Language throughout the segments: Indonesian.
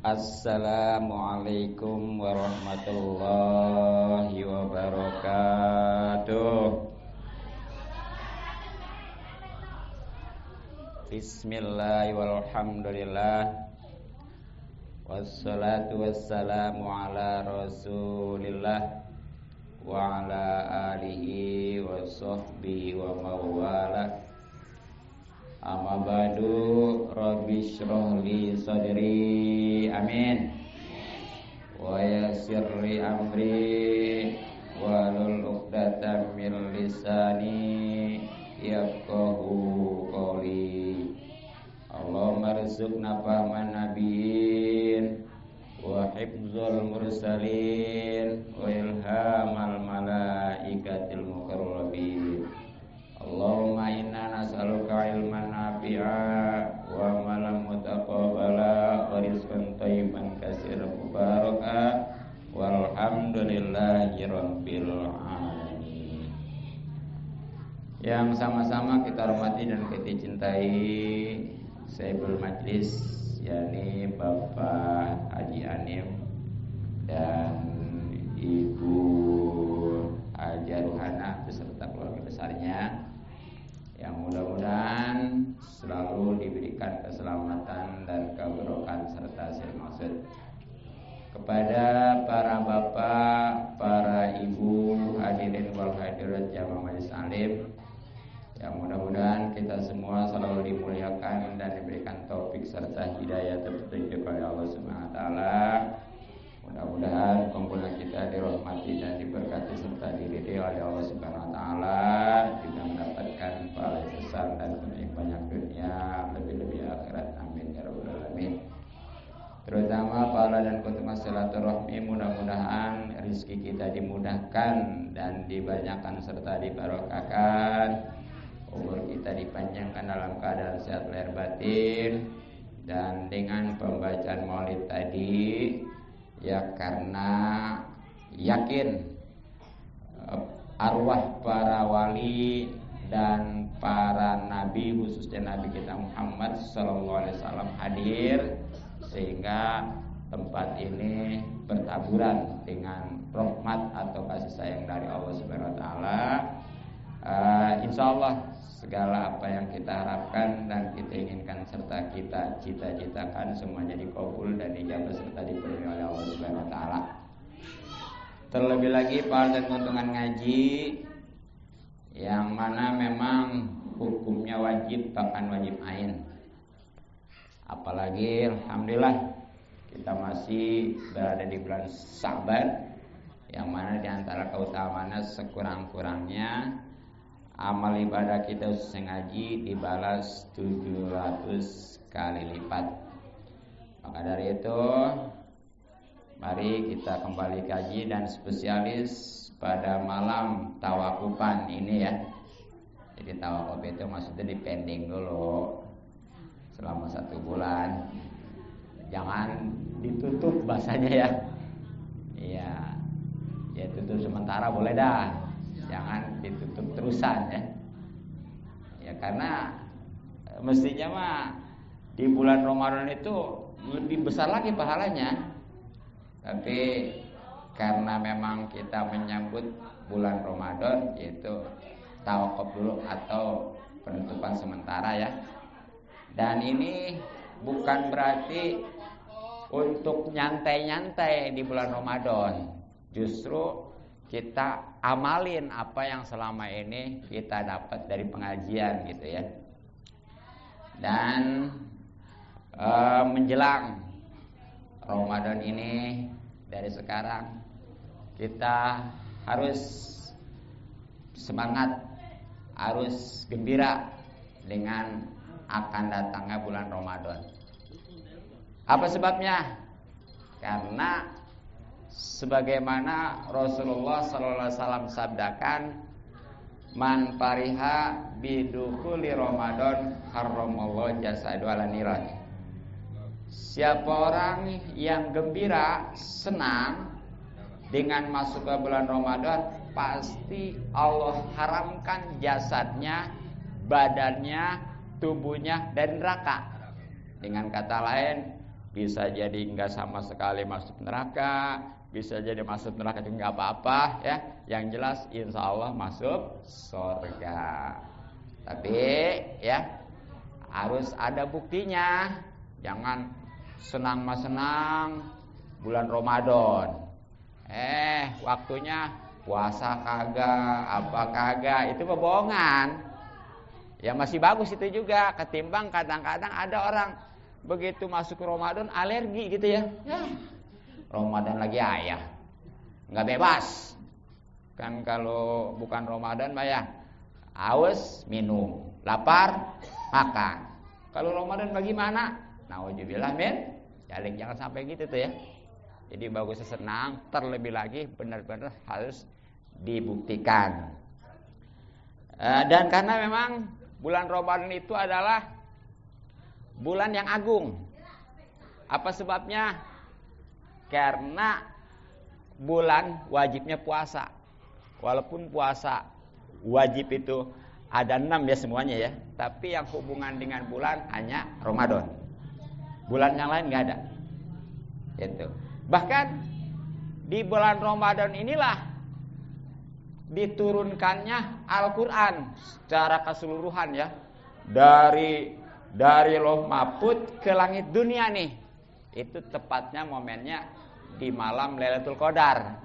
Assalamualaikum warahmatullahi wabarakatuh. Bismillah walhamdulillah, wassalatu wassalamu ala rasulillah wa ala alihi wa sahbihi wa mawalah. Amma ba'du, rabbi shrah li sadri, amin, wa yassir li amri wahlul 'uqdatam min lisani yafqahu qawli. Allahumma rzuqna fahman nabiyyin wa hifdzal mursalin wa ilhamal malaikatil muqarrabin. Allahumma inna nas'aluka ilman nafi'a wa amalan mutaqabbala wa rizqan thayyiban katsiran mubaraka walhamdulillahi rabbil alamin. Yang sama-sama kita hormati dan kita cintai Saibul Majlis, yakni Bapak Haji Anim dan Ibu Haja Ruhana beserta keluarga besarnya, yang mudah-mudahan selalu diberikan keselamatan dan keberkahan serta hasil maksud. Kepada para bapak, para ibu, hadirin wal hadirat jamaah majelis alim, yang mudah-mudahan kita semua selalu dimuliakan dan diberikan taufik serta hidayah petunjuk oleh Allah Subhanahu wa taala. Mudah-mudahan kumpulan kita dirahmati dan diberkati serta diridhai oleh Allah Subhanahu wa taala, juga mendapatkan pahala besar dan banyak dunia, lebih-lebih akhirat. Amin ya rabbal alamin. Terutama pahala dan keutamaan silaturahmi, mudah-mudahan rezeki kita dimudahkan dan dibanyakan serta dibarokahkan. Umur kita dipanjangkan dalam keadaan sehat lahir batin. Dan dengan pembacaan maulid tadi, ya karena yakin arwah para wali dan para nabi, khususnya Nabi kita Muhammad SAW hadir, sehingga tempat ini bertaburan dengan rahmat atau kasih sayang dari Allah Subhanahu wa taala. Insyaallah segala apa yang kita harapkan dan kita inginkan serta kita cita-citakan semuanya dikabul dan dijabah serta dipenuhi oleh Allah Subhanahu wa taala. Terlebih lagi pahala dan keuntungan ngaji yang mana memang hukumnya wajib, bahkan wajib ain. Apalagi alhamdulillah kita masih berada di bulan Sa'ban, yang mana di antara keutamaannya sekurang-kurangnya amal ibadah kita khususnya ngaji dibalas 700 kali lipat. Maka dari itu, mari kita kembali kaji dan spesialis pada malam tawakufan ini ya. Jadi tawakuf itu maksudnya dipending dulu selama 1 bulan. Jangan ditutup bahasanya ya. Iya. Ya tutup sementara boleh dah. Jangan ditutup terusan ya. Ya karena mestinya mah di bulan Ramadan itu lebih besar lagi pahalanya. Tapi karena memang kita menyambut bulan Ramadan, yaitu tawakuf dulu atau penutupan sementara ya. Dan ini bukan berarti untuk nyantai-nyantai di bulan Ramadan. Justru kita amalin apa yang selama ini kita dapat dari pengajian gitu ya. Dan menjelang Ramadan ini, dari sekarang kita harus semangat, harus gembira dengan akan datangnya bulan Ramadan. Apa sebabnya? Karena sebagaimana Rasulullah SAW sabdakan, man fariha bidukhuli Ramadan harramallahu jasadu ala niran. Siapa orang yang gembira, senang dengan masuk ke bulan Ramadan, pasti Allah haramkan jasadnya, badannya, tubuhnya dari neraka. Dengan kata lain, bisa jadi nggak sama sekali masuk neraka, bisa jadi masuk neraka juga nggak apa-apa ya. Yang jelas insya Allah masuk surga. Tapi ya harus ada buktinya. Jangan senang mas senang bulan Ramadan. Waktunya puasa kagak, apa kagak, itu kebohongan. Ya masih bagus itu juga, ketimbang kadang-kadang ada orang begitu masuk Ramadan alergi gitu ya. Ramadan lagi ayah, nggak bebas. Kan kalau bukan Ramadan mah ya haus minum, lapar makan. Kalau Ramadan bagaimana? Nauzubillah min dzalik, jangan sampai gitu tuh ya. Jadi bagusnya senang, terlebih lagi benar-benar harus dibuktikan. Dan karena memang bulan Ramadan itu adalah bulan yang agung. Apa sebabnya? Karena bulan wajibnya puasa. Walaupun puasa wajib itu ada 6 ya semuanya ya, tapi yang hubungan dengan bulan hanya Ramadan. Bulan yang lain nggak ada. Itu. Bahkan di bulan Ramadan inilah diturunkannya Al-Quran secara keseluruhan ya, dari Lauh Mahfuz ke langit dunia nih. Itu tepatnya momennya di malam Lailatul Qadar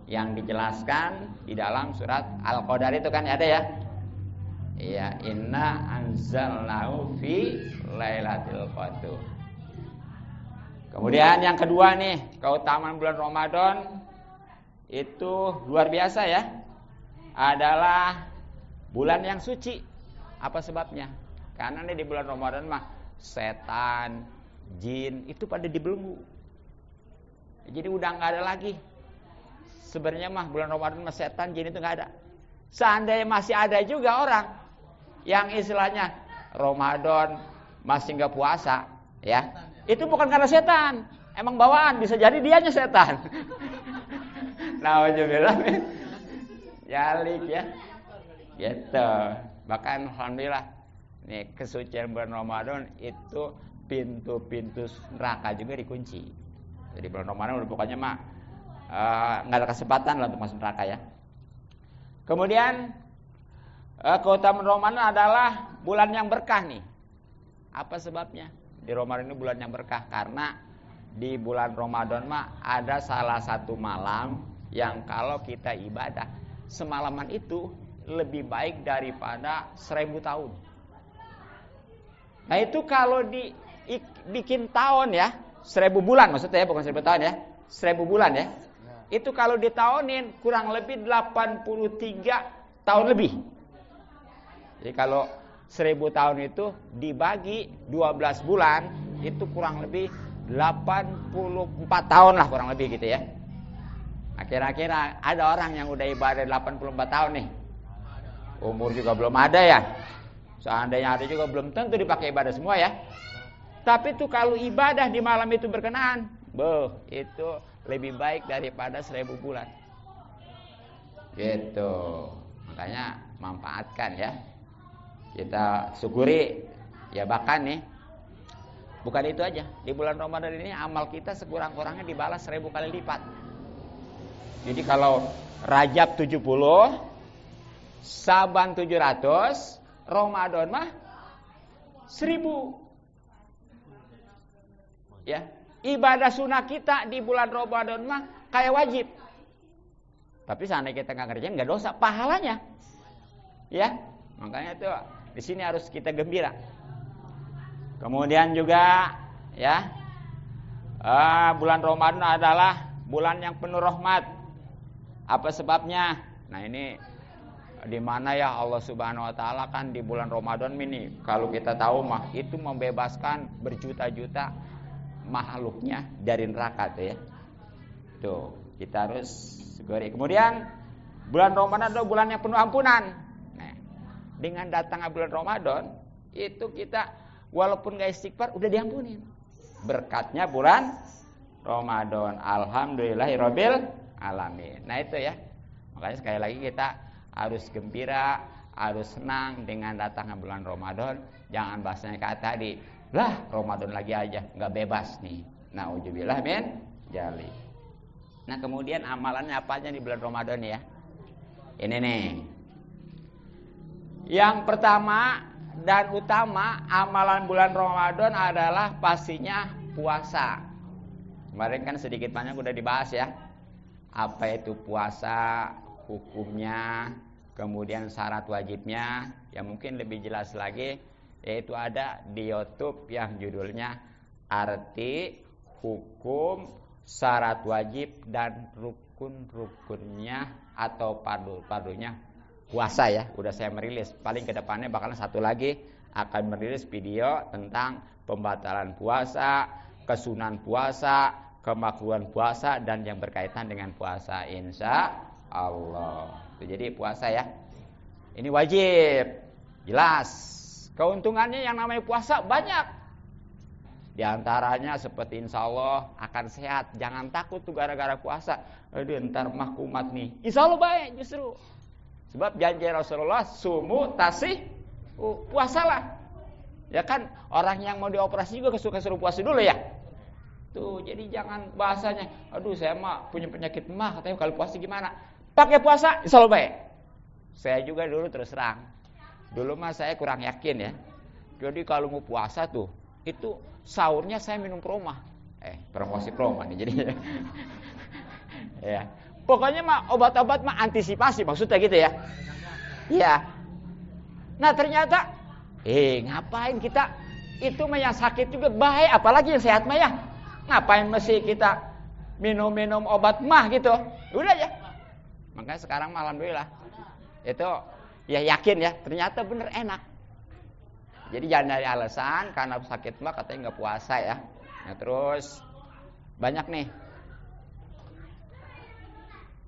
yang dijelaskan di dalam surat Al-Qadar itu kan ada ya. Iya, inna anzalnahu fi Lailatul Qadar. Kemudian yang kedua nih, keutamaan bulan Ramadan itu luar biasa ya. Adalah bulan yang suci. Apa sebabnya? Karena nih di bulan Ramadan mah setan, jin itu pada dibelenggu. Jadi udah nggak ada lagi. Sebenarnya mah bulan Ramadan mah setan, jin itu nggak ada. Seandainya masih ada juga orang yang istilahnya Ramadan masih nggak puasa, ya itu bukan karena setan, emang bawaan, bisa jadi dianya setan. Nauzubillah min dzalik ya. Gitu. Bahkan alhamdulillah nih kesucian bulan Ramadan itu pintu-pintu neraka juga dikunci. Jadi bulan Ramadan udah pokoknya mah nggak ada kesempatan lah untuk masuk neraka ya. Kemudian keutamaan Ramadan adalah bulan yang berkah nih. Apa sebabnya? Di Ramadan ini bulan yang berkah karena di bulan Ramadan mah ada salah satu malam yang kalau kita ibadah semalaman itu lebih baik daripada 1000 tahun. Nah itu kalau bikin tahun ya, 1000 bulan maksudnya ya, bukan 1000 tahun ya, 1000 bulan ya. Itu kalau ditahunin kurang lebih 83 tahun lebih. Jadi kalau 1000 tahun itu dibagi 12 bulan itu kurang lebih 84 tahun lah kurang lebih gitu ya. Nah, kira-kira ada orang yang udah ibadah 84 tahun nih. Umur juga belum ada ya. Seandainya ada juga belum tentu dipakai ibadah semua ya. Tapi tuh kalau ibadah di malam itu berkenaan, itu lebih baik daripada 1000 bulan. Gitu. Makanya manfaatkan ya. Kita syukuri ya, bahkan nih bukan itu aja. Di bulan Ramadan ini amal kita sekurang-kurangnya dibalas 1000 kali lipat. Jadi kalau Rajab 70, Saban 700, Ramadan mah 1000. Ya, ibadah sunnah kita di bulan Ramadan mah kayak wajib. Tapi seandainya kita nggak ngerjain nggak dosa, pahalanya. Ya, makanya tuh di sini harus kita gembira. Kemudian juga ya, bulan Ramadan adalah bulan yang penuh rahmat. Apa sebabnya? Nah ini di mana ya Allah Subhanahu Wa Taala kan di bulan Ramadan ini kalau kita tahu mah itu membebaskan berjuta-juta makhluknya dari neraka tuh ya. Tuh kita harus segera. Kemudian bulan Ramadan adalah bulan yang penuh ampunan. Nah, dengan datangnya bulan Ramadan itu kita walaupun gak istighfar udah diampunin. Berkatnya bulan Ramadan. Alhamdulillahirabbil alamin. Nah itu ya. Makanya sekali lagi kita harus gembira, harus senang dengan datangnya bulan Ramadan. Jangan bahasanya kayak tadi, Lah, Ramadan lagi aja, nggak bebas nih. Nauzubillah min dzalik. Nah, kemudian amalannya apa aja di bulan Ramadan ya? Ini nih. Yang pertama dan utama amalan bulan Ramadan adalah pastinya puasa. Kemarin kan sedikit banyak udah dibahas ya. Apa itu puasa, hukumnya, kemudian syarat wajibnya. Yang mungkin lebih jelas lagi yaitu ada di YouTube yang judulnya Arti, Hukum, Syarat Wajib dan Rukun-rukunnya atau pardu-pardunya puasa ya. Udah saya merilis. Paling ke depannya bakalan satu lagi akan merilis video tentang pembatalan puasa, kesunahan puasa, kemakruhan puasa dan yang berkaitan dengan puasa insya Allah. Jadi puasa ya. Ini wajib. Jelas. Keuntungannya yang namanya puasa banyak. Di antaranya seperti insya Allah akan sehat. Jangan takut tuh gara-gara puasa. Aduh ntar mah kumat nih. Insya Allah baik justru. Sebab janji Rasulullah sumu tasih puasalah. Ya kan orang yang mau dioperasi juga kesuruh puasa dulu ya. Tuh jadi jangan bahasanya. Aduh saya mah punya penyakit mah katanya kalau puasa gimana. Pakai puasa insya Allah baik. Saya juga dulu terus terang. Dulu mah saya kurang yakin ya. Jadi kalau mau puasa tuh itu sahurnya saya minum proma. Promosi proma nih jadi. Ya. Pokoknya mah obat-obat mah antisipasi maksudnya gitu ya. Iya. Nah ternyata ngapain kita itu mah yang sakit juga baik apalagi yang sehat mah ya. Ngapain mesti kita minum-minum obat mah gitu. Udah ya. Makanya sekarang mah alhamdulillah. Itu ya yakin ya, ternyata bener enak. Jadi jangan dari alasan karena sakit mah katanya nggak puasa ya. Nah terus banyak nih.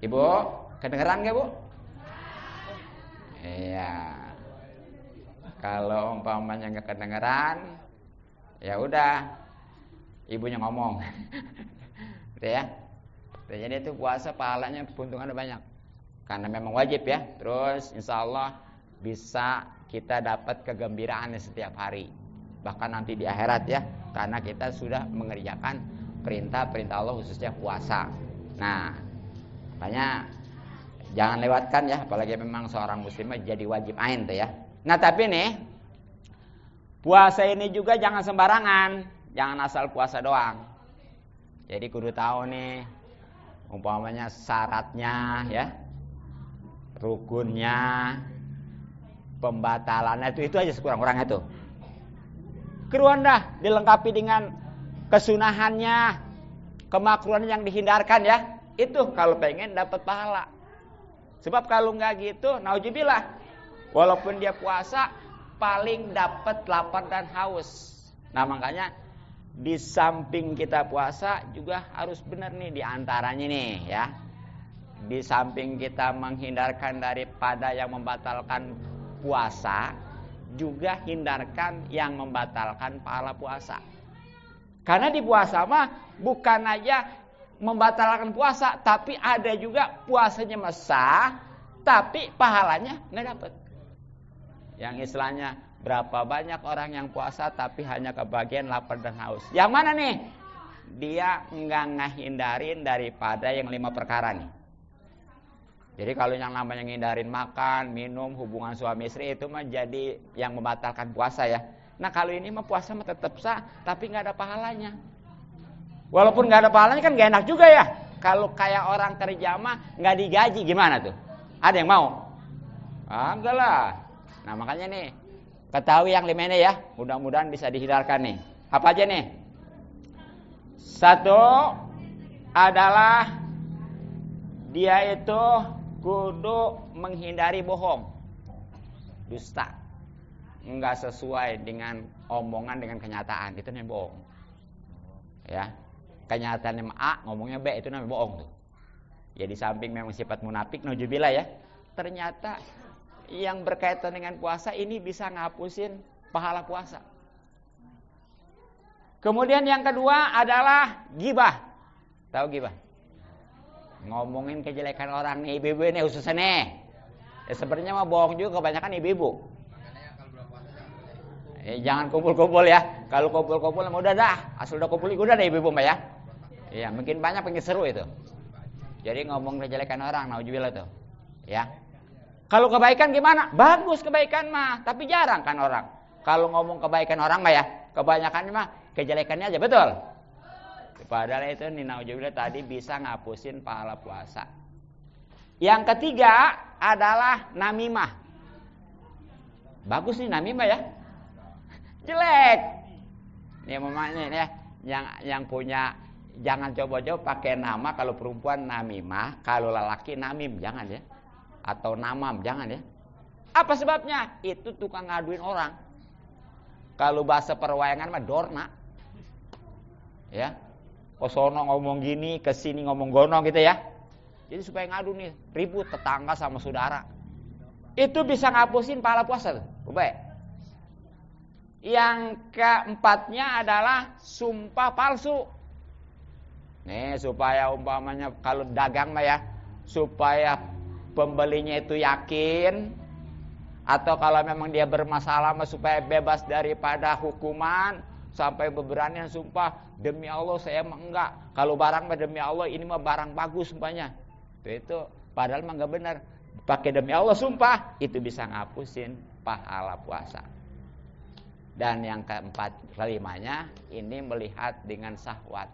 Ibu, kedengeran nggak Bu? Iya. Kalau umpamanya nggak kedengeran, ya udah, ibunya ngomong. Gitu ya. Jadi itu puasa pahalanya keuntungannya banyak. Karena memang wajib ya. Terus insya Allah bisa kita dapat kegembiraan setiap hari. Bahkan nanti di akhirat ya. Karena kita sudah mengerjakan perintah-perintah Allah khususnya puasa. Nah makanya jangan lewatkan ya. Apalagi memang seorang muslimah jadi wajib ain tuh ya. Nah tapi nih puasa ini juga jangan sembarangan. Jangan asal puasa doang. Jadi kudu tahu nih umpamanya syaratnya ya. Rukunnya, pembatalannya itu aja sekurang-kurangnya tuh. Keruan dah dilengkapi dengan kesunahannya, kemakruhan yang dihindarkan ya. Itu kalau pengen dapat pahala. Sebab kalau nggak gitu, nauzubillah. Walaupun dia puasa, paling dapat lapar dan haus. Nah makanya di samping kita puasa juga harus benar nih di antaranya nih ya. Di samping kita menghindarkan daripada yang membatalkan puasa, juga hindarkan yang membatalkan pahala puasa. Karena di puasa mah bukan aja membatalkan puasa, tapi ada juga puasanya sah, tapi pahalanya nggak dapet. Yang istilahnya berapa banyak orang yang puasa tapi hanya kebagian lapar dan haus. Yang mana nih? Dia nggak ngehindarin daripada yang 5 perkara nih. Jadi kalau yang namanya ngindarin makan, minum, hubungan suami istri itu mah jadi yang membatalkan puasa ya. Nah kalau ini mah puasa mah tetap sah, tapi nggak ada pahalanya. Walaupun nggak ada pahalanya kan nggak enak juga ya. Kalau kayak orang kerja mah nggak digaji gimana tuh? Ada yang mau? Enggak lah. Nah makanya nih ketahui yang 5 ini ya. Mudah-mudahan bisa dihindarkan nih. Apa aja nih? 1 adalah dia itu kudu menghindari bohong, dusta, nggak sesuai dengan omongan dengan kenyataan, itu namanya bohong. Ya, kenyataannya A, ngomongnya B, itu namanya bohong tuh. Ya di samping memang sifat munafik, nauzubillah ya. Ternyata yang berkaitan dengan puasa ini bisa ngapusin pahala puasa. Kemudian yang kedua adalah ghibah. Tahu ghibah? Ngomongin kejelekan orang nih, ibu-ibu ini khususnya nih. Ya sebenarnya mah bohong juga kebanyakan ibu-ibu. Jangan kumpul-kumpul ya. Kalau kumpul-kumpul udah dah, asal udah kumpul udah deh ibu-ibu Mbak ya. Iya, mungkin banyak pengen seru itu. Jadi ngomong kejelekan orang, nauzubillah tuh. Ya. Kalau kebaikan gimana? Bagus kebaikan mah, tapi jarang kan orang. Kalau ngomong kebaikan orang mah ya, kebanyakan mah kejelekannya aja, betul. Padahal itu nauzubillah tadi bisa ngapusin pahala puasa. Yang ketiga adalah namimah. Bagus nih namimah ya. Jelek. Nih mamanya ya, yang punya jangan coba-coba pakai nama kalau perempuan namimah, kalau lelaki namim jangan ya. Atau namam jangan ya. Apa sebabnya? Itu tukang ngaduin orang. Kalau bahasa perwayangan mah dorna. Ya. Kosono ngomong gini, kesini ngomong gono gitu ya. Jadi supaya ngadu nih, ribut tetangga sama saudara. Itu bisa ngapusin pahala puasa tuh. Baik. Yang keempatnya adalah sumpah palsu. Nih supaya umpamanya kalau dagang mah ya, supaya pembelinya itu yakin, atau kalau memang dia bermasalah mah supaya bebas daripada hukuman, sampai berberanian sumpah demi Allah saya mah enggak. Kalau barang mah demi Allah ini mah barang bagus umpamanya. Itu padahal mah enggak benar. Pakai demi Allah sumpah, itu bisa ngapusin pahala puasa. Dan yang kelimanya ini melihat dengan syahwat.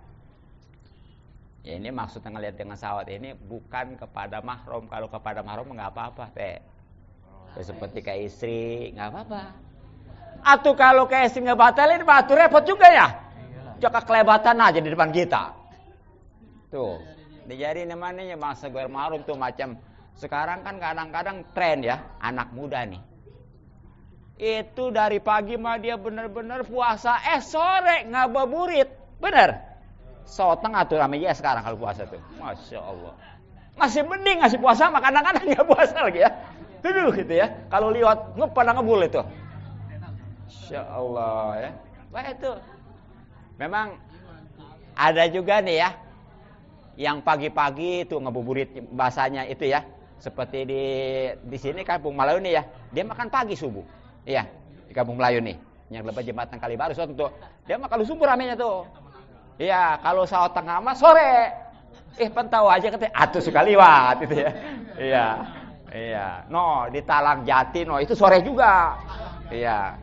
Ya ini maksudnya ngelihat dengan syahwat ini bukan kepada mahram. Kalau kepada mahram enggak apa-apa teh. Seperti kayak istri enggak apa-apa. Atau kalau kayak istri ngebatalin batu repot juga ya. Jaka kelebatan aja di depan kita. Tuh. Jadi namanya masa gue mahram tuh macam sekarang kan kadang-kadang tren ya anak muda nih. Itu dari pagi mah dia bener-bener puasa, sore ngabuburit, bener. Setengah tuh ramai ya sekarang kalau puasa tuh, masya Allah. Masih mending ngasih puasa, mah kadang-kadang nggak puasa lagi ya. Tuh gitu ya. Kalau lihat pada ngebul itu, masya Allah ya. Wah itu, memang ada juga nih ya, yang pagi-pagi itu ngabuburit bahasanya itu ya. Seperti di sini Kampung Melayu nih ya, dia makan pagi subuh. Iya, di Kampung Melayu nih, yang lepas jembatan Kalibaru suatu tuh. Dia mah kalau subuh ramenya tuh. Iya, kalau saat tengah mah sore. Pentau aja katanya, atuh suka liwat gitu ya. Iya. Iya. No, di Talang Jati no itu sore juga. Iya.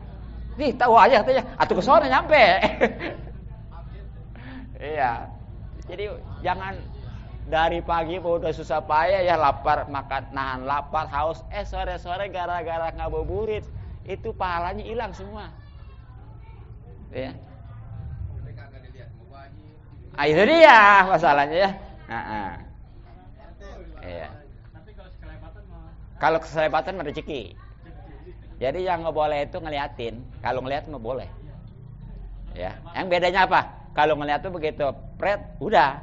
Nih tahu aja katanya, atuh ke sore nyampe. Iya. Jadi jangan dari pagi udah susah payah ya lapar makan nahan lapar haus sore-sore gara-gara ngabuburit itu pahalanya hilang semua. Ya. Itu dia masalahnya ya. Iya. Kalau keselebatan mah rezeki. Jadi yang nggak boleh itu ngeliatin. Kalau ngeliat mah boleh. Ya. Yang bedanya apa? Kalau ngeliat tuh begitu, pret, udah.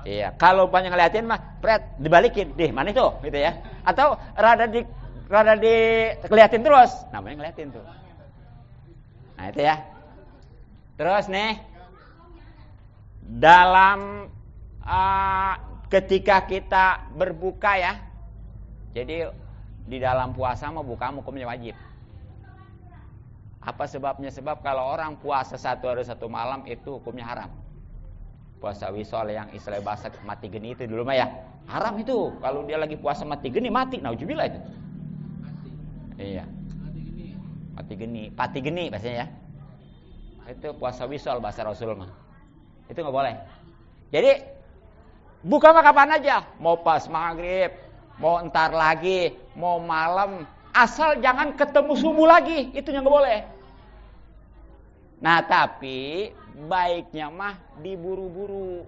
Iya. Kalau banyak ngeliatin mah, pret, dibalikin, mana itu, gitu ya. Atau rada dikeliatin terus, namanya ngeliatin tuh. Nah itu ya. Terus nih, dalam ketika kita berbuka ya, jadi di dalam puasa mah buka hukumnya wajib. Apa sebabnya? Sebab kalau orang puasa 1 hari 1 malam itu hukumnya haram. Puasa wisol yang istilah bahasa mati geni itu dulu mah ya, haram itu. Kalau dia lagi puasa mati geni mati, nauzubillah itu. Iya. Mati geni bahasanya ya. Itu puasa wisol bahasa Rasul mah. Itu enggak boleh. Jadi buka mah kapan aja, mau pas maghrib, mau entar lagi, mau malam, asal jangan ketemu subuh lagi, itu yang enggak boleh. Nah, tapi baiknya mah diburu-buru.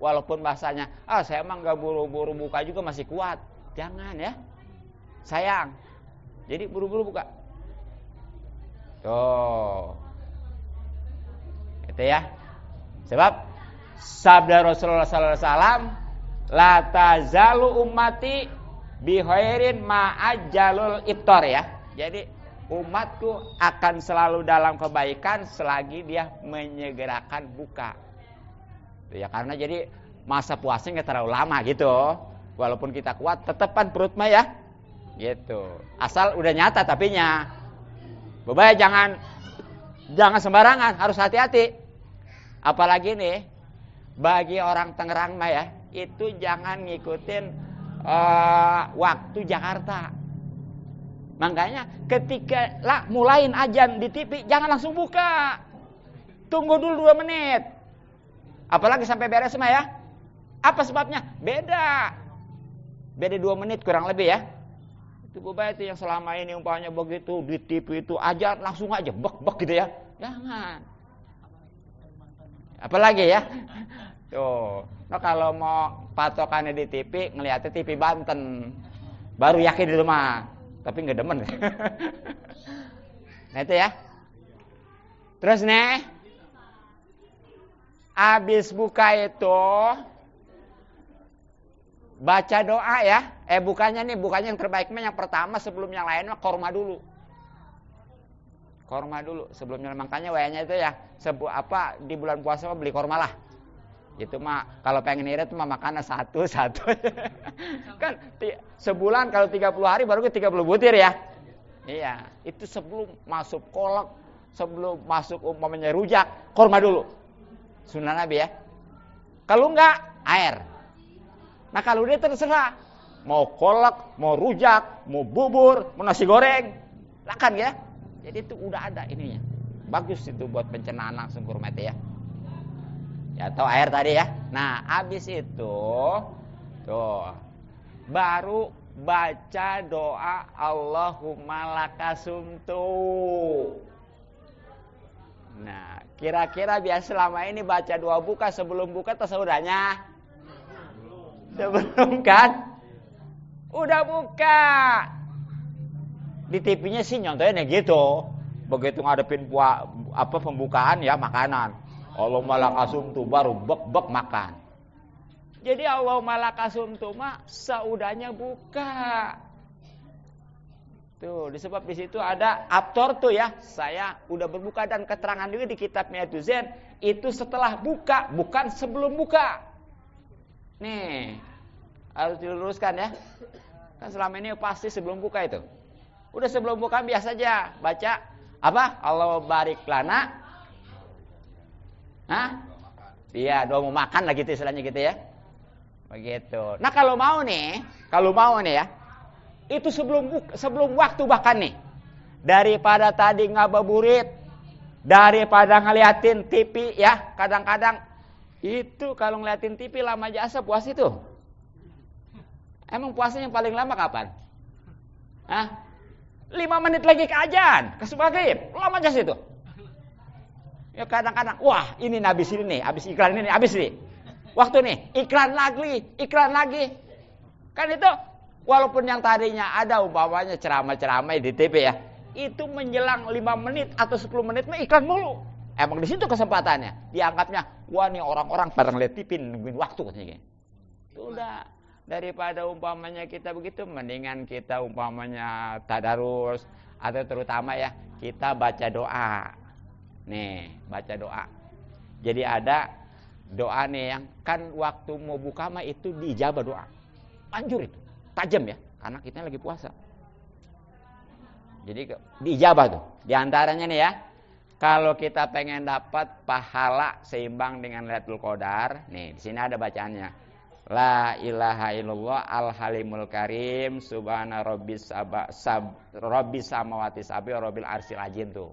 Walaupun bahasanya, saya emang enggak buru-buru buka juga masih kuat. Jangan ya. Sayang. Jadi buru-buru buka. Tuh. Itu ya. Sebab sabda Rasulullah sallallahu alaihi wasallam, la tazalu ummati bi khairin ma ajjalul iftar ya. Jadi umatku akan selalu dalam kebaikan selagi dia menyegerakan buka. Ya karena jadi masa puasanya enggak terlalu lama gitu. Walaupun kita kuat tetepan perut mah ya. Gitu. Asal udah nyata tapinya. Bebaya jangan Jangan sembarangan, harus hati-hati. Apalagi nih, bagi orang Tangerang mah ya, itu jangan ngikutin waktu Jakarta. Makanya ketika mulain azan di TV, jangan langsung buka. Tunggu dulu 2 menit. Apalagi sampai beres mah ya. Apa sebabnya? Beda 2 menit kurang lebih ya. Itu itu yang selama ini umpamanya begitu di TV itu aja langsung aja bek gitu ya. Jangan. Apalagi ya. Tuh. Nah kalau mau patokannya di TV, ngeliatnya TV Banten. Baru yakin itu mah. Tapi nggak demen. Nah itu ya. Terus nih, abis buka itu baca doa ya. Bukannya yang terbaik mah yang pertama sebelum yang lain mah korma dulu. Korma dulu sebelumnya, makanya wayanya itu ya di bulan puasa mah beli korma lah. Itu mah kalau pengen irit mah makannya satu. Kan sebulan kalau 30 hari baru ke 30 butir ya. Iya, itu sebelum masuk kolak, sebelum masuk umpamanya rujak, korma dulu. Sunnah Nabi ya. Kalau enggak, air. Nah kalau dia terserah mau kolak, mau rujak, mau bubur, mau nasi goreng, silakan ya. Jadi itu udah ada ininya. Bagus itu buat pencernaan langsung kurma itu ya. Ya atau air tadi ya. Nah, habis itu tuh baru baca doa Allahumma lakasumtu. Nah, kira-kira biasa selama ini baca doa buka sebelum buka atau sesudahnya? Sebelum kan? Udah buka. Di TV-nya sih nyontohnya gitu. Begitu ngadepin pembukaan ya makanan. Allahumma lakasumtu baru bek makan. Jadi Allahumma lakasumtu mah seudahnya buka. Tuh, disebab di situ ada aftor tuh ya. Saya udah berbuka dan keterangan juga di kitab Mi'atuz Zain itu setelah buka, bukan sebelum buka. Nih, harus diluruskan ya. Kan selama ini pasti sebelum buka itu. Udah sebelum buka biasa aja baca apa? Allah barik lana. Hah? Iya, doa mau makan lah gitu istilahnya gitu ya. Begitu. Nah, kalau mau nih ya, itu sebelum waktu bahkan nih. Daripada tadi ngabuburit, daripada ngeliatin TV ya, kadang-kadang itu kalau ngeliatin TV lama jasa puasa itu. Emang puasanya yang paling lama kapan? Hah? 5 menit lagi ke azan, ke maghrib. Lama aja itu. Ya kadang-kadang, wah ini habis ini nih, habis iklan ini, habis nih. Waktu nih, iklan lagi. Kan itu, walaupun yang tadinya ada umpamanya ceramah-ceramah di TV ya, itu menjelang 5 menit atau 10 menit mah iklan mulu. Emang di situ kesempatannya. Dianggapnya, wah nih orang-orang pada ngeliat TV nungguin waktu katanya. Itu udah. Daripada umpamanya kita begitu, mendingan kita umpamanya tadarus atau terutama ya kita baca doa. Nih, baca doa. Jadi ada doa nih yang kan waktu mau buka mah itu diijabah doa. Anjur itu, tajam ya, karena kita lagi puasa. Jadi diijabah tuh. Di antaranya nih ya, kalau kita pengen dapat pahala seimbang dengan Lailatul Qadar, nih di sini ada bacaannya. La ilaha illallah al-halimul karim subhana rabbis samawati sab'i wa rabbil arsyil azim tuh.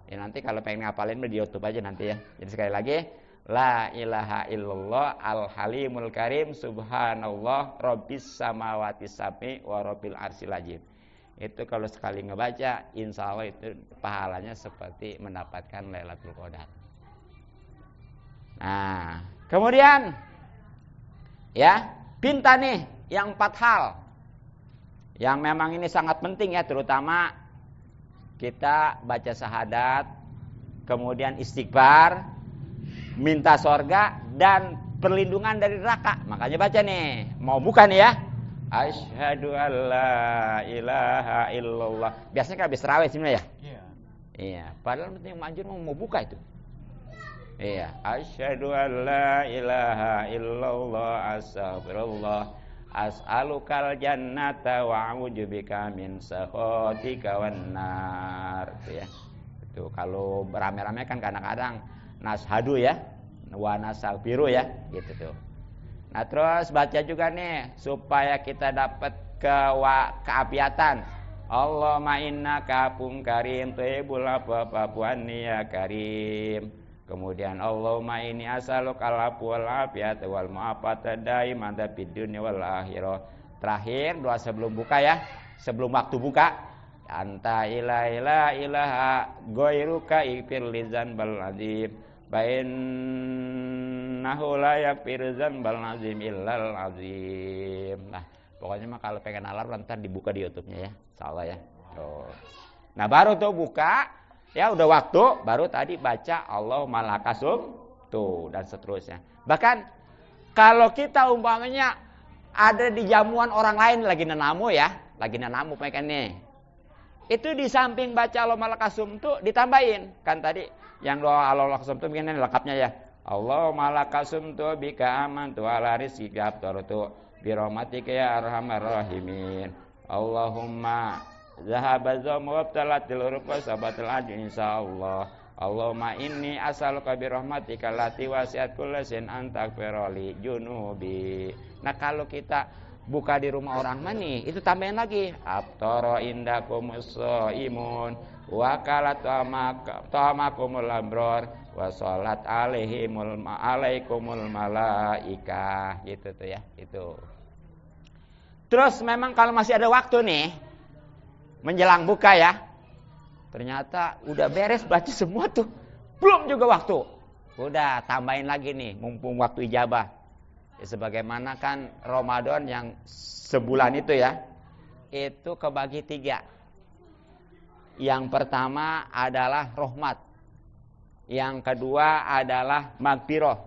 Ya nanti kalau pengen ngapalin di YouTube aja nanti ya. Jadi sekali lagi la ilaha illallah al-halimul karim subhanallah rabbis samawati sab'i wa rabbil arsyil azim. Itu kalau sekali ngebaca insya Allah itu pahalanya seperti mendapatkan Lailatul Qadar. Nah, kemudian ya, pinta nih yang 4 hal yang memang ini sangat penting ya, terutama kita baca syahadat, kemudian istighfar, minta sorga dan perlindungan dari neraka. Makanya baca nih, mau buka nih ya, asyhadu alla ilaha illallah. Biasanya kan habis tarawih sebenarnya ya. Iya, padahal penting manjur mau buka itu. Iya, asyhadu alla ilaha illallah astaghfirullah as'alukal jannata wa a'udzubika min sakhatika wan nar. Itu ya. Tuh, kalau beramai-ramai kan kadang-kadang nashadu ya, wa nasabiru ya, gitu tuh. Nah, terus baca juga nih supaya kita dapat keapiatan. Allahumma innaka afun karim tuhibbul afwa fa'fu anni ya karim. Kemudian Allahumma inni as'aluka al-afwa wal afiyata wal mu'afata daimatan fid dunya wal akhirah. Terakhir doa sebelum buka ya, sebelum waktu buka. Anta ilaha ghairuka ighfir li dzanbil azim fa innahu la yaghfiru dzanbal azim illal azim. Nah, pokoknya mah kalau pengen alarm ntar dibuka di YouTube-nya ya, insyaallah ya. Tuh. Nah, baru tuh buka ya, udah waktu, baru tadi baca Allahumma lakasum tuh dan seterusnya. Bahkan kalau kita umpamanya ada di jamuan orang lain lagi nenamu ya, lagi nenamu pengen nih. Itu di samping baca Allahumma lakasum tuh ditambahin. Kan tadi yang doa Allahumma lakasum tuh begini lengkapnya ya. Allahumma lakasum tuh bika amantu ala rizqika aftartu bi rahmatika ya arhamar rahimin. Allahumma zahaba zamu wabtalatil urfa sabatul ajin insyaallah. Allahumma inni as'aluka bi rahmatika allati wasi'at kullasin antaghfirli junubi. Nah, kalau kita buka di rumah orang mani, itu tambahin lagi aftara indakumus shaimun wa kalat tamakumul abrar wa salat alaikumul malaika, gitu tuh ya, itu. Terus memang kalau masih ada waktu nih menjelang buka ya, ternyata udah beres baca semua tuh, belum juga waktu, udah tambahin lagi nih mumpung waktu ijabah. Ya, sebagaimana kan Ramadan yang sebulan itu ya, itu kebagi 3. Yang pertama adalah rahmat, yang kedua adalah magfirah,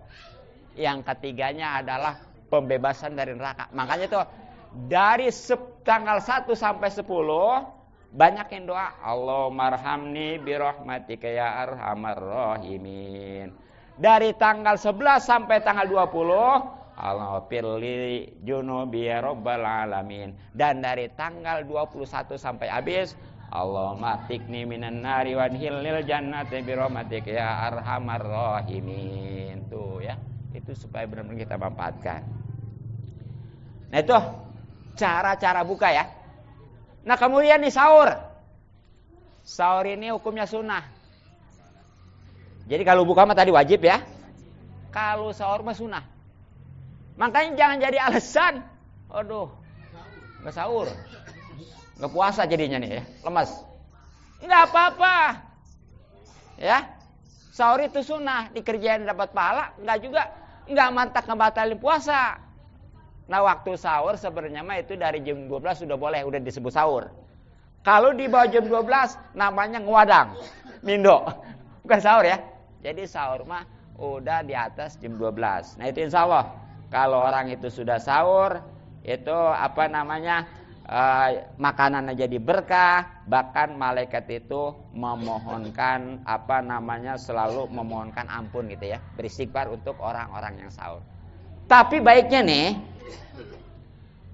yang ketiganya adalah pembebasan dari neraka. Makanya tuh dari tanggal 1 sampai 10 banyakin doa Allahumma arhamni bi rahmatika ya arhamar rahimin. Dari tanggal 11 sampai tanggal 20 Allah firli junubi ya rabbal alamin. Dan dari tanggal 21 sampai habis Allahumma tikni minan nari wanhilil jannati bi rahmatika ya arhamar rahimin. Tuh ya, itu supaya benar-benar kita manfaatkan. Nah, itu cara-cara buka ya. Nah, kemudian nih sahur. Sahur ini hukumnya sunnah. Jadi kalau buka mah tadi wajib ya. Kalau sahur mah sunnah. Makanya jangan jadi alasan, aduh, nggak sahur, nggak puasa jadinya nih ya, lemas. Nggak apa-apa, ya. Sahur itu sunnah, dikerjain dapat pahala, nggak mantap ngebatalin puasa. Nah, waktu sahur sebenarnya mah itu dari jam 12 sudah boleh, udah disebut sahur. Kalau di bawah jam 12 namanya ngewadang, mindo, bukan sahur ya. Jadi sahur mah udah di atas jam 12. Nah, itu insya Allah. Kalau orang itu sudah sahur, itu makanannya jadi berkah, bahkan malaikat itu memohonkan selalu memohonkan ampun gitu ya, beristighfar untuk orang-orang yang sahur. Tapi baiknya nih,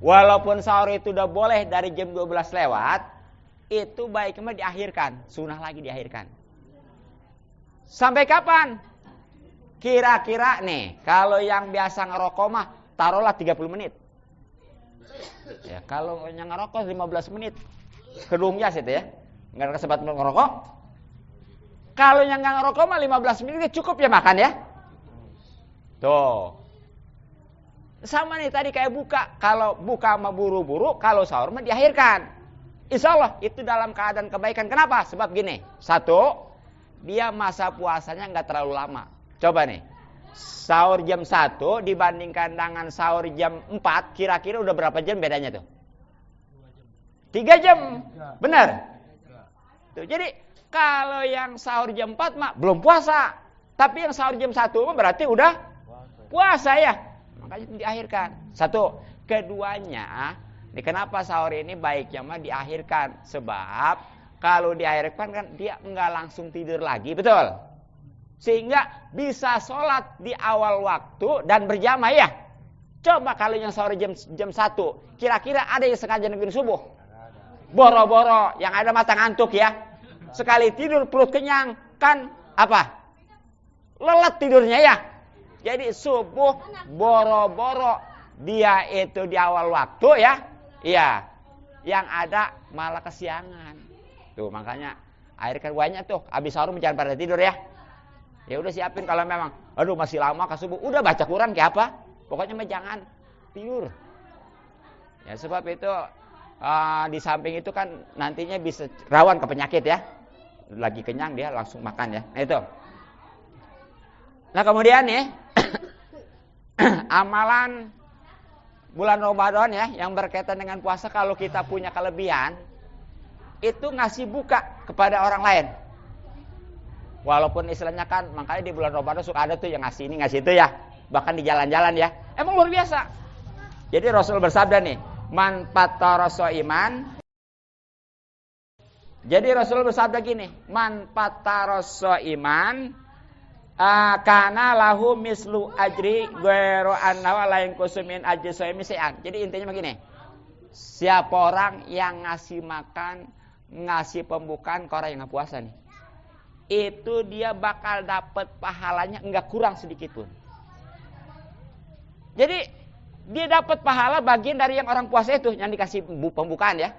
walaupun sahur itu udah boleh dari jam 12 lewat, itu baiknya diakhirkan, sunnah lagi diakhirkan. Sampai kapan? Kira-kira nih, kalau yang biasa ngerokok mah taruhlah 30 menit. Ya, kalau yang ngerokok 15 menit. Kedung jas itu ya. Enggak ada kesempatan ngerokok. Kalau yang enggak ngerokok mah 15 menit cukup ya makan ya. Tuh. Sama nih tadi kayak buka. Kalau buka mah buru-buru, kalau sahur mah diakhirkan. Insya Allah itu dalam keadaan kebaikan. Kenapa? Sebab gini. 1, dia masa puasanya enggak terlalu lama. Coba nih, sahur jam 1 dibandingkan dengan sahur jam 4, kira-kira udah berapa jam bedanya tuh? 3 jam, benar? Tuh, jadi kalau yang sahur jam 4 mah belum puasa, tapi yang sahur jam 1 mah berarti udah puasa ya. Makanya itu diakhirkan. 1, keduanya, ini kenapa sahur ini baiknya mah diakhirkan? Sebab kalau diakhirkan kan dia enggak langsung tidur lagi, betul? Sehingga bisa sholat di awal waktu dan berjamaah ya. Coba kalau yang sahur jam 1, kira-kira ada yang sengaja nungguin subuh? Boro-boro, yang ada mata ngantuk ya. Sekali tidur perut kenyang, kan apa? Lelet tidurnya ya. Jadi subuh boro-boro dia itu di awal waktu ya. Iya. Yang ada malah kesiangan. Tuh makanya air kan banyak tuh. Habis sahur jangan pada tidur ya. Ya udah siapin kalau memang aduh masih lama ke subuh, udah baca Quran kayak apa? Pokoknya mah jangan tidur. Ya sebab itu di samping itu kan nantinya bisa rawan ke penyakit ya. Lagi kenyang dia langsung makan ya. Nah itu. Nah kemudian nih amalan bulan Ramadan ya yang berkaitan dengan puasa, kalau kita punya kelebihan itu ngasih buka kepada orang lain. Walaupun istilahnya kan makanya di bulan Ramadan suka ada tuh yang ngasih ini ngasih itu ya. Bahkan di jalan-jalan ya. Emang luar biasa. Jadi Rasul bersabda nih, man fatara iman. Jadi Rasul bersabda gini, man fatara iman kana lahu mislu ajri ghairu anna lain kusumin ajri shaimi syai'an. Jadi intinya begini. Siapa orang yang ngasih makan, ngasih pembukaan ke orang yang enggak puasa nih, itu dia bakal dapat pahalanya enggak kurang sedikit pun. Jadi dia dapat pahala bagian dari yang orang puasa itu yang dikasih pembukaan ya.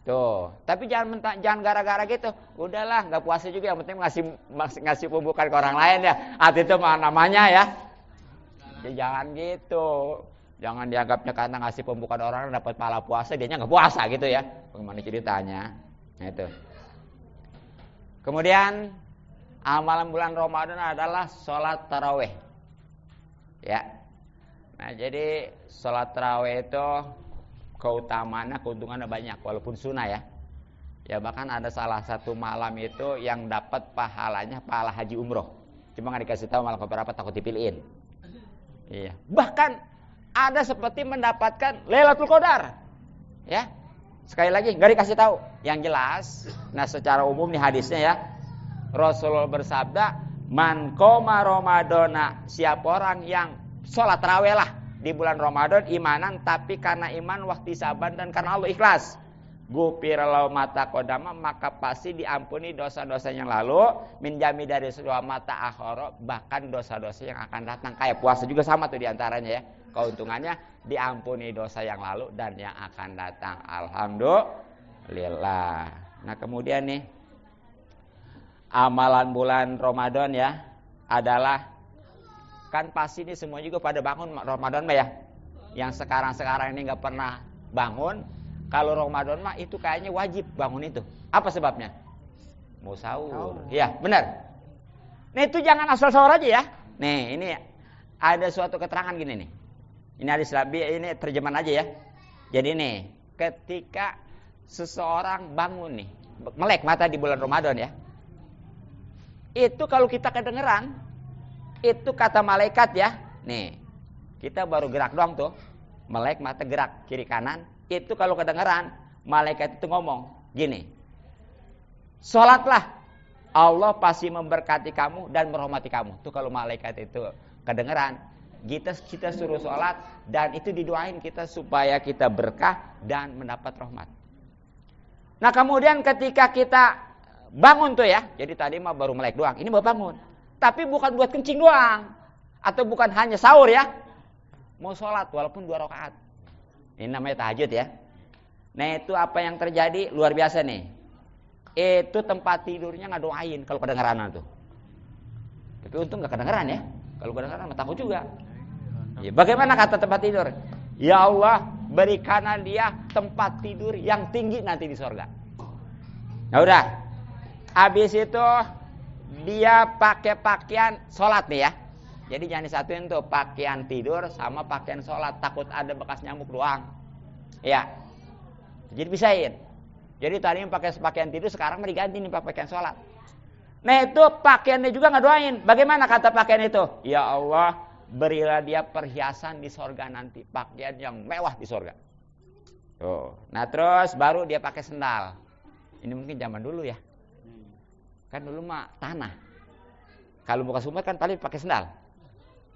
Tuh, tapi jangan gara-gara gitu. Udahlah, enggak puasa juga, yang penting ngasih pembukaan ke orang lain ya. Arti itu namanya ya. Jadi jangan gitu. Jangan dianggapnya karena ngasih pembukaan orang dapat pahala puasa, dianya enggak puasa gitu ya. Bagaimana ceritanya? Nah itu. Kemudian amalan bulan Ramadan adalah sholat taraweh. Ya. Nah jadi sholat taraweh itu keutamaannya, keuntungannya banyak walaupun sunnah ya. Ya bahkan ada salah satu malam itu yang dapat pahalanya pahala haji umroh. Cuma nggak dikasih tahu malah beberapa takut dipilihin. Iya. Bahkan ada seperti mendapatkan Lailatul Qadar. Ya. Sekali lagi nggak dikasih tahu. Yang jelas, nah secara umum nih hadisnya ya, Rasulullah bersabda, man qoma Ramadana, siapa orang yang sholat tarawih lah di bulan Ramadan imanan, tapi karena iman waktu saban dan karena Allah ikhlas, gufirallahu mata qodama, maka pasti diampuni dosa-dosa yang lalu, minjami dari sebuah mata akhara, bahkan dosa-dosa yang akan datang. Kayak puasa juga sama tuh diantaranya ya. Keuntungannya diampuni dosa yang lalu dan yang akan datang. Alhamdulillah. Nah kemudian nih amalan bulan Ramadan ya adalah, kan pasti ini semua juga pada bangun Ramadan mah ya. Yang sekarang ini nggak pernah bangun, kalau Ramadan mah itu kayaknya wajib bangun itu. Apa sebabnya? Mau sahur. Ya benar. Nah itu jangan asal sahur aja ya. Nih ini ada suatu keterangan gini nih. Ini hadis Nabi, ini terjemahan aja ya. Jadi nih, ketika seseorang bangun nih, melek mata di bulan Ramadan ya, itu kalau kita kedengeran, itu kata malaikat ya, nih, kita baru gerak doang tuh, melek mata gerak kiri kanan, itu kalau kedengeran, malaikat itu ngomong gini, sholatlah, Allah pasti memberkati kamu dan merahmati kamu. Tuh kalau malaikat itu kedengeran, kita suruh sholat dan itu didoain kita supaya kita berkah dan mendapat rahmat. Nah kemudian ketika kita bangun tuh ya, jadi tadi mah baru melek doang, ini baru bangun, tapi bukan buat kencing doang, atau bukan hanya sahur ya, mau sholat walaupun 2 rakaat. Ini namanya tahajud ya. Nah itu apa yang terjadi luar biasa nih. Itu tempat tidurnya ngedoain kalau kedengeran tuh. Tapi untung nggak kedengeran ya. Kalau kedengeran mah takut juga. Ya, bagaimana kata tempat tidur? Ya Allah, berikanlah dia tempat tidur yang tinggi nanti di surga. Nah udah, habis itu dia pakai pakaian sholat nih ya. Jadi jangan disatuin tuh pakaian tidur sama pakaian sholat, takut ada bekas nyamuk doang. Ya, jadi pisahin. Jadi tadi pakai pakaian tidur, sekarang mau diganti nih pakaian sholat. Nah itu pakaiannya juga ngedoain. Bagaimana kata pakaian itu? Ya Allah, berilah dia perhiasan di sorga nanti, pakaian yang mewah di sorga. Tuh. Nah terus baru dia pakai sendal. Ini mungkin zaman dulu ya. Kan dulu mah tanah. Kalau bukan sumber kan paling pakai sendal.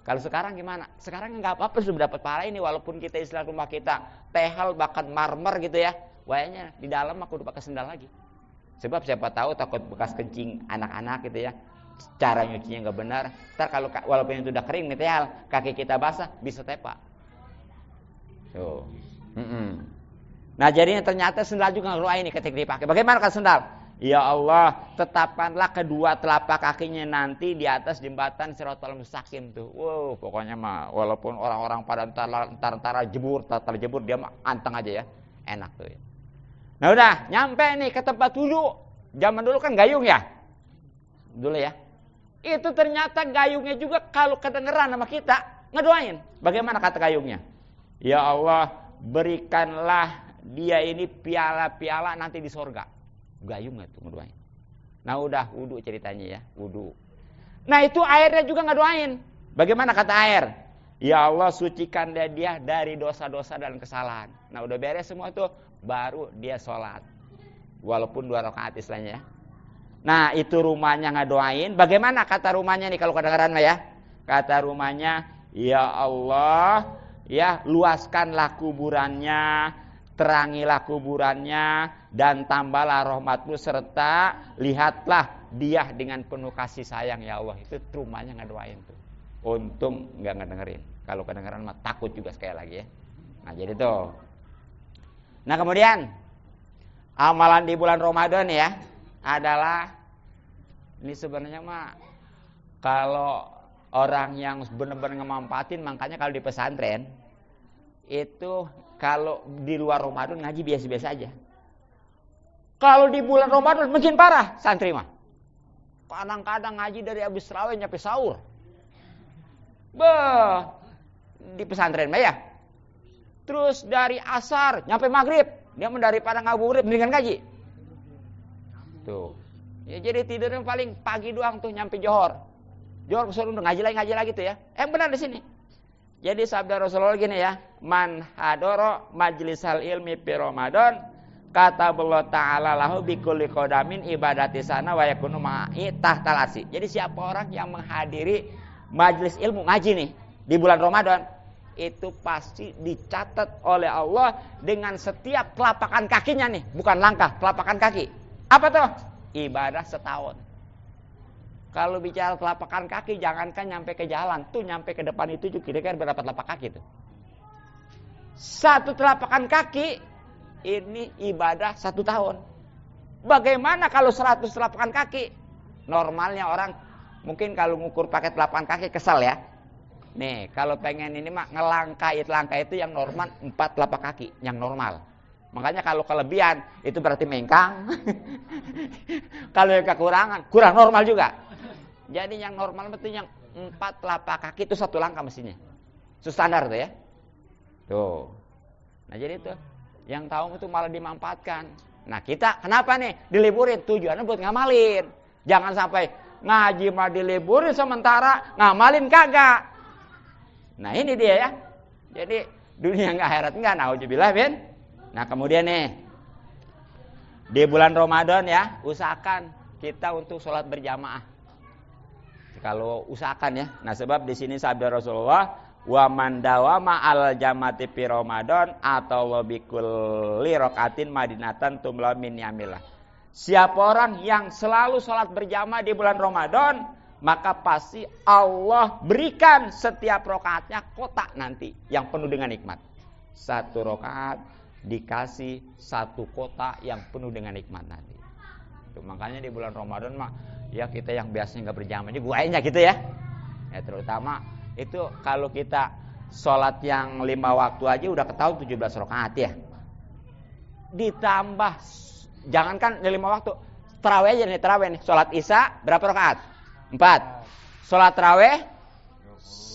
Kalau sekarang gimana? Sekarang nggak apa-apa sudah dapat pahala ini, walaupun kita istilah rumah kita tehal bahkan marmer gitu ya. Wayanya di dalam aku udah pakai sendal lagi. Sebab siapa tahu takut bekas kencing anak-anak gitu ya. Cara nyucinya nggak benar. Ntar kalau walaupun itu udah kering meteal, kaki kita basah bisa tepak. Tuh. Nah jadinya ternyata sendal juga ngeluarin ini ketika dipakai. Bagaimana kan sendal? Ya Allah, tetapkanlah kedua telapak kakinya nanti di atas jembatan Shiratal Mustaqim tuh. Wow, pokoknya mah walaupun orang-orang pada entar jebur dia mah anteng aja ya. Enak tuh ya. Nah udah, nyampe nih ke tempat wudhu. Zaman dulu kan gayung ya. Dulu ya. Itu ternyata gayungnya juga kalau kedengeran sama kita, ngedoain. Bagaimana kata gayungnya? Ya Allah, berikanlah dia ini piala-piala nanti di sorga. Gayung itu ngedoain. Nah udah wudu ceritanya ya, wudu. Nah itu airnya juga ngedoain. Bagaimana kata air? Ya Allah sucikan dia dari dosa-dosa dan kesalahan. Nah udah beres semua itu, baru dia sholat. Walaupun 2 rakaat istilahnya ya. Nah itu rumahnya ngedoain. Bagaimana kata rumahnya nih kalau kedengaran ya? Kata rumahnya, ya Allah, ya luaskanlah kuburannya, terangilah kuburannya, dan tambahlah rahmatmu, serta lihatlah dia dengan penuh kasih sayang ya Allah. Itu rumahnya ngedoain tuh. Untung nggak ngedengerin. Kalau kedengeran mah takut juga sekali lagi ya. Nah jadi tuh. Nah kemudian amalan di bulan Ramadan ya adalah, ini sebenarnya mah kalau orang yang benar-benar ngemampatin, makanya kalau di pesantren itu kalau di luar Ramadan ngaji biasa-biasa aja. Kalau di bulan Ramadan makin parah santri mah. Kadang-kadang ngaji dari habis tarawih nyampe sahur. Di pesantren mah ya. Terus dari asar nyampe maghrib, dia daripada ngabuburit mendingan ngaji. Tuh. Ya jadi tidurnya paling pagi doang tuh nyampe Johor. Johor kesuruh ngaji lagi tuh ya. Benar di sini. Jadi sabda Rasulullah gini ya, man hadoro majlisal ilmi fi Ramadan, kata Allah Ta'ala lahu bikulli qadamin ibadati sana wa yakunu ma'i tahtal arsi. Jadi siapa orang yang menghadiri majlis ilmu ngaji nih di bulan Ramadan, itu pasti dicatat oleh Allah dengan setiap telapakan kakinya nih, bukan langkah, telapakan kaki. Apa tuh? Ibadah setahun. Kalau bicara telapakan kaki, jangankan nyampe ke jalan, tuh nyampe ke depan itu juga kira-kira berapa telapak kaki tuh? 1 telapakan kaki ini ibadah 1 tahun. Bagaimana kalau 100 telapakan kaki? Normalnya orang mungkin kalau ngukur pakai telapakan kaki kesal ya. Nih, kalau pengen ini mah langkah itu yang normal 4 telapak kaki, yang normal. Makanya kalau kelebihan itu berarti mengkang. Kalau yang kekurangan, kurang normal juga. Jadi yang normal itu yang 4 telapak kaki itu 1 langkah mestinya. Itu standar tuh ya. Tuh. Nah jadi tuh yang tahu itu malah dimanfaatkan. Nah kita kenapa nih diliburin? Tujuannya buat ngamalin. Jangan sampai ngaji mah diliburin sementara ngamalin kagak. Nah ini dia ya. Jadi dunia nggak akhirat nggak. Nauzubillah min. Nah kemudian nih di bulan Ramadan ya usahakan kita untuk sholat berjamaah. Kalau usahakan ya. Nah sebab di sini sabda Rasulullah, wa man dawama al jamati fi Ramadan atau bikulli raqatin madinatan tumla min yamillah. Siapa orang yang selalu sholat berjamaah di bulan Ramadan, maka pasti Allah berikan setiap rakaatnya kotak nanti yang penuh dengan nikmat. 1 rakaat dikasih 1 kotak yang penuh dengan nikmat nanti. Tuh, makanya di bulan Ramadan mah ya kita yang biasanya nggak berjamaah aja guainya gitu ya. Ya terutama itu kalau kita sholat yang 5 waktu aja udah ketahuan 17 rakaat ya. Ditambah jangankan 5 waktu, tarawih aja nih, tarawih nih. Sholat Isya berapa rakaat? 4. Sholat tarawih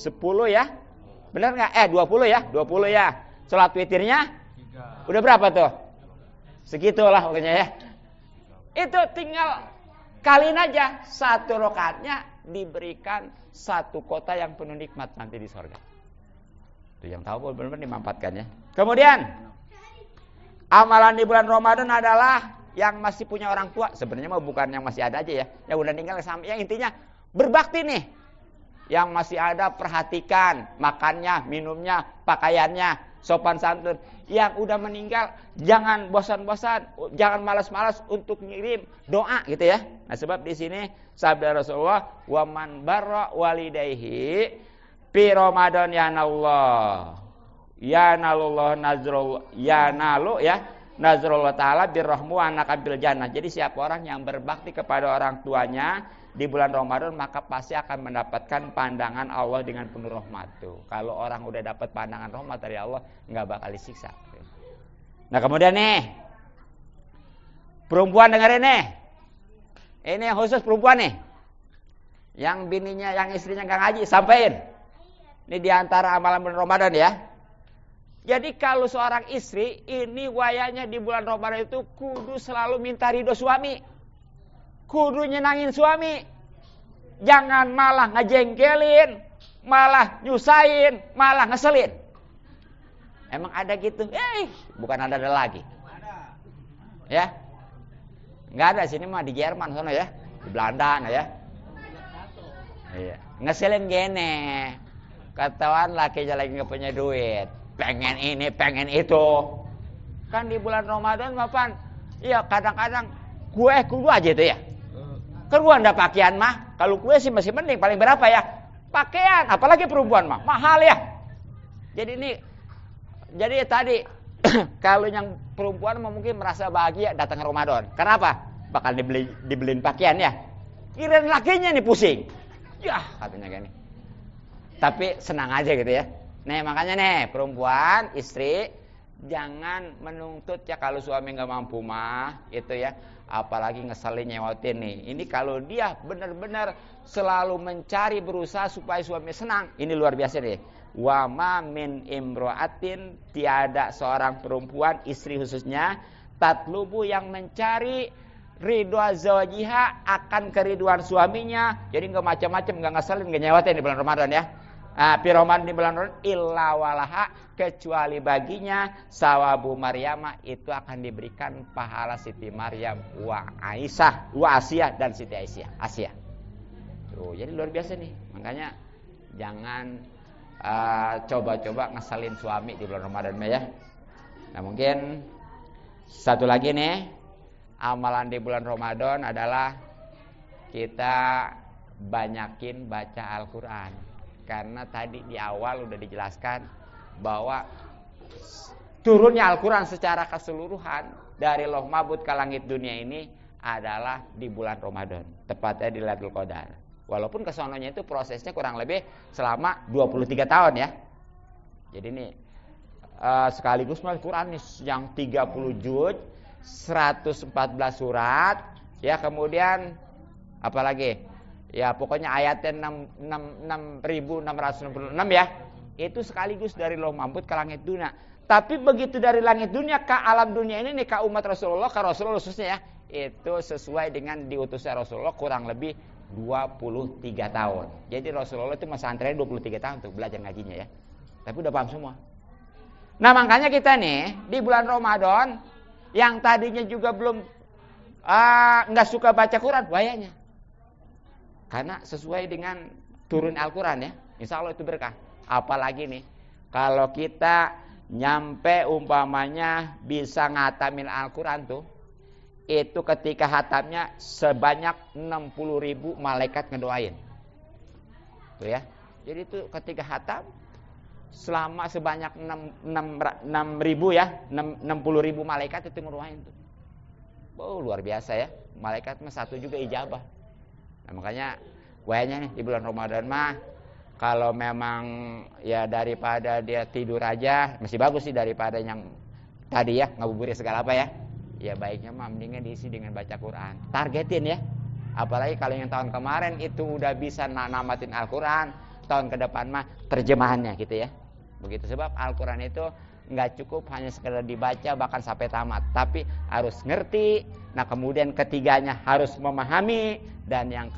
10 ya. Benar nggak? 20 ya, 20 ya. Sholat witirnya 3. Udah berapa tuh? Segitulah pokoknya ya. Itu tinggal kaliin aja 1 rakaatnya diberikan 1 kota yang penuh nikmat nanti di surga. Itu yang tahu benar-benar dimanfaatkan ya. Kemudian amalan di bulan Ramadan adalah yang masih punya orang tua. Sebenarnya mah bukan yang masih ada aja ya. Yang udah tinggal sama yang intinya berbakti nih. Yang masih ada perhatikan makannya, minumnya, pakaiannya. sopan santun. Yang udah meninggal jangan bosan-bosan, jangan malas-malas untuk ngirim doa gitu ya. Nah, sebab di sini sabda Rasulullah, "Wa man barra walidayhi fi Ramadan yanallah." Yanalullah nazrul yanalu ya. Nazrullah ta'ala birrahmu anaka bil jannah. Jadi siapa orang yang berbakti kepada orang tuanya di bulan Ramadan maka pasti akan mendapatkan pandangan Allah dengan penuh rahmat tuh. Kalau orang udah dapat pandangan rahmat dari Allah nggak bakal disiksa. Nah kemudian nih perempuan dengerin nih. Ini yang khusus perempuan nih. Yang bininya, yang istrinya nggak ngaji sampein. Ini diantara amalan bulan Ramadan ya. Jadi kalau seorang istri ini wayanya di bulan Ramadan itu kudu selalu minta ridho suami. Kudu nyenangin suami. Jangan malah ngejengkelin, malah nyusahin, malah ngeselin. Emang ada gitu? Bukan ada lagi. Ya. Enggak ada, sini mah di Jerman sana ya. Di Belanda nah ya. Iya. Ngeselin gene. Ketahuan lakinya lagi enggak punya duit. Pengen ini, pengen itu. Kan di bulan Ramadan mapan, iya kadang-kadang kue kudu aja itu ya. Kan gua ndak pakaian mah. Kalau kue sih masih mending, paling berapa ya? Pakaian, apalagi perempuan mah, mahal ya. Jadi tadi kalau yang perempuan mungkin merasa bahagia datang Ramadan. Kenapa? Bakal dibeliin pakaian ya. Kirain lakinya nih pusing. Ya, katanya gini. Tapi senang aja gitu ya. Nih makanya nih perempuan, istri jangan menuntut ya kalau suami nggak mampu mah itu ya, apalagi ngeselin nyewotin nih. Ini kalau dia benar-benar selalu mencari berusaha supaya suami senang, ini luar biasa nih. Wa ma min imro'atin, tiada seorang perempuan istri khususnya tatlubu yang mencari ridha zawjiha akan keriduan suaminya. Jadi nggak macam-macam, nggak ngeselin, nggak nyewotin di bulan Ramadan ya. Piroman di bulan Ramadan illa walaha, kecuali baginya sawabu Maryamah, itu akan diberikan pahala Siti Maryam wa Aisyah, wa Asiyah dan Siti Asiyah. Tuh, jadi luar biasa nih. Makanya jangan coba-coba ngeselin suami di bulan Ramadan ya. Nah, mungkin satu lagi nih, amalan di bulan Ramadan adalah kita banyakin baca Al-Qur'an. Karena tadi di awal udah dijelaskan bahwa turunnya Al-Quran secara keseluruhan dari Lauh Mahfuz ke langit dunia ini adalah di bulan Ramadan, tepatnya di Lailatul Qadar. Walaupun kesononya itu prosesnya kurang lebih selama 23 tahun ya. Jadi ini sekaligus Al-Quran yang 30 juz, 114 surat, ya kemudian apalagi? Ya pokoknya ayatnya 6.666 ya. Itu sekaligus dari Lauh Mahfuz ke langit dunia. Tapi begitu dari langit dunia ke alam dunia ini nih, ke umat Rasulullah, ke Rasulullah khususnya ya, itu sesuai dengan diutusnya Rasulullah kurang lebih 23 tahun. Jadi Rasulullah itu masa antrean 23 tahun tuh belajar ngajinya ya. Tapi udah paham semua. Nah makanya kita nih di bulan Ramadan yang tadinya juga belum nggak suka baca Quran, wayanya. Karena sesuai dengan turun Al-Quran ya, insya Allah itu berkah. Apalagi nih, kalau kita nyampe umpamanya bisa ngatamin Al-Quran tuh, itu ketika hatamnya sebanyak 60.000 malaikat ngedoain. Tuh ya, jadi itu ketika hatam selama sebanyak 6.000 ya, 60.000 malaikat itu ngedoain tuh. Oh luar biasa ya, malaikat mah satu juga ijabah. Nah, makanya wayanya nih di bulan Ramadan mah kalau memang ya daripada dia tidur aja masih bagus sih daripada yang tadi ya ngabuburit segala apa ya. Ya baiknya mah mendingan diisi dengan baca Quran. Targetin ya. Apalagi kalau yang tahun kemarin itu udah bisa namatin Al-Quran, tahun ke depan mah terjemahannya gitu ya. Begitu sebab Al-Quran itu nggak cukup hanya sekedar dibaca bahkan sampai tamat, tapi harus ngerti. Nah kemudian ketiganya harus memahami, dan yang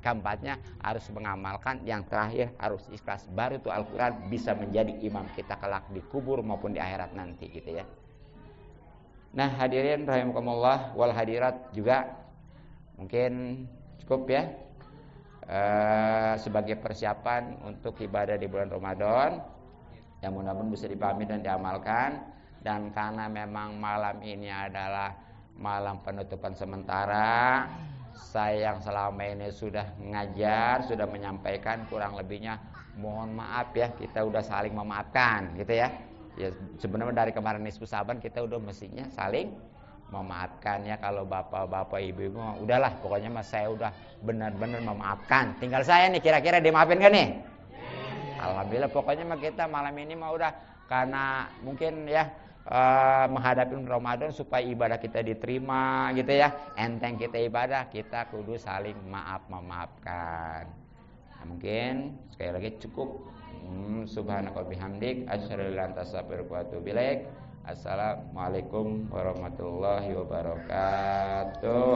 keempatnya harus mengamalkan, yang terakhir harus ikhlas. Baru tuh Al-Quran bisa menjadi imam kita kelak di kubur maupun di akhirat nanti gitu ya. Nah hadirin rahimakumullah wal hadirat juga mungkin cukup ya sebagai persiapan untuk ibadah di bulan Ramadan. yang mudah-mudahan bisa dipahami dan diamalkan. Dan karena memang malam ini adalah malam penutupan sementara, saya yang selama ini sudah ngajar, sudah menyampaikan, kurang lebihnya mohon maaf ya, kita udah saling memaafkan gitu ya. Ya sebenarnya dari kemarin Nisfu Saban kita udah mestinya saling memaafkan ya. Kalau bapak-bapak ibu-ibu udahlah, pokoknya mas saya udah benar-benar memaafkan. Tinggal saya nih, kira-kira dimaafin kan nih? Alhamdulillah, pokoknya mah kita malam ini mah udah, karena mungkin ya menghadapi Ramadan supaya ibadah kita diterima gitu ya, enteng kita ibadah, kita kudu saling memaafkan. Nah, mungkin sekali lagi cukup. Subhanaka bihamdik asyhadu an la ilaha illa anta astaghfiruka wa atubu ilaik. Assalamualaikum warahmatullahi wabarakatuh.